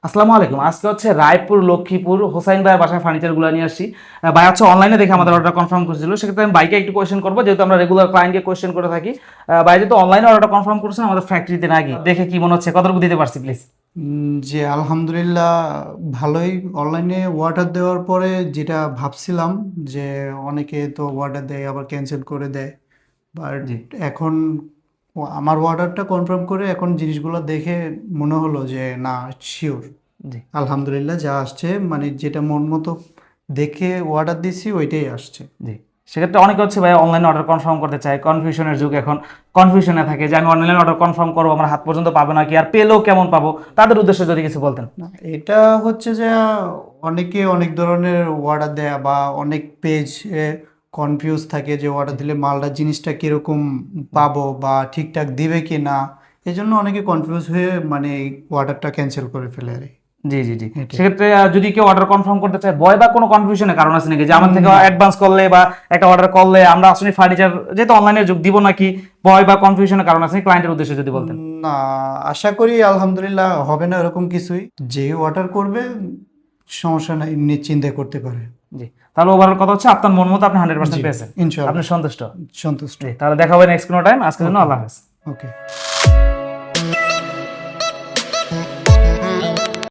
আসসালামু আলাইকুম। আজকে হচ্ছে রায়পুর লক্ষ্মীপুর হোসাইন ভাইয়ের বাসায় ফার্নিচারগুলো নিয়ে আসছি। ভাই হচ্ছে অনলাইনে দেখে আমাদের অর্ডার কনফার্ম করেছিল, সেক্ষেত্রে আমি বাইকে একটু কোয়েশ্চেন করবো, যেহেতু আমরা রেগুলার ক্লায়েন্টকে কোয়েশ্চেন করে থাকি। ভাই যেহেতু অনলাইনে অর্ডারটা কনফার্ম করছেন আমাদের ফ্যাক্টরিতে না গিয়ে, দেখে কি মনে হচ্ছে, কতটুকু দিতে পারছি প্লিজ? জি আলহামদুলিল্লাহ, ভালোই। অনলাইনে অর্ডার দেওয়ার পরে যেটা ভাবছিলাম যে অনেকে তো অর্ডার দেয় আবার ক্যান্সেল করে দেয়, বাট জি এখন আমার অর্ডারটা কনফার্ম করে এখন জিনিসগুলো দেখে মনে হলো যে না, শিওর। জি আলহামদুলিল্লাহ, যা আসছে মানে যেটা মন মতো দেখে অর্ডার দিছি ওইটাই আসছে। জি সেক্ষেত্রে অনেকে হচ্ছে ভাই অনলাইনে অর্ডার কনফার্ম করতে চায়, কনফিউশনের যুগ এখন, কনফিউশনে থাকে যে আমি অনলাইনে অর্ডার কনফার্ম করবো, আমার হাত পর্যন্ত পাবো নাকি, আর পেলেও কেমন পাবো, তাদের উদ্দেশ্যে যদি কিছু বলতেন। না, এটা হচ্ছে যে অনেকে অনেক ধরনের অর্ডার দেয় বা অনেক পেজ কনফিউজ থাকে যে অর্ডার দিলে মালটা জিনিসটা কিরকম পাবো বা ঠিকঠাক দিবে কি না। এই জন্য অনেকে কনফিউজ হয়ে মানে অর্ডারটা ক্যান্সেল করে ফেলে আর কি। জি জি জি এটাই। সেক্ষেত্রে যদি কেউ অর্ডার কনফার্ম করতে চায়, ভয় বা কোনো কনফিউশনের কারণ আছে নাকি, যে আমার থেকে না, অ্যাডভান্স করলে বা একটা অর্ডার করলে আমরা আসলে ফার্নিচার যেহেতু অনলাইনে যুগ দিব নাকি, ভয় বা কনফিউশনের কারণ আছে ক্লায়েন্টের উদ্দেশ্যে যদি বলতেন। না, আশা করি আলহামদুলিল্লাহ হবে না এরকম কিছুই। যে অর্ডার করবে সমস্যা নাই, নিশ্চিন্তে করতে পারে। জি, তাহলে ওভারঅল কথা হচ্ছে আপনার মন মতো আপনি 100% জি, পেয়েছেন, আপনি ইনশাল্লাহ সন্তুষ্ট। সন্তুষ্ট। জি, তাহলে দেখা হবে নেক্সট কোনো টাইম, আজকের জন্য ওকে, আল্লাহ হাফেজ। ওকে।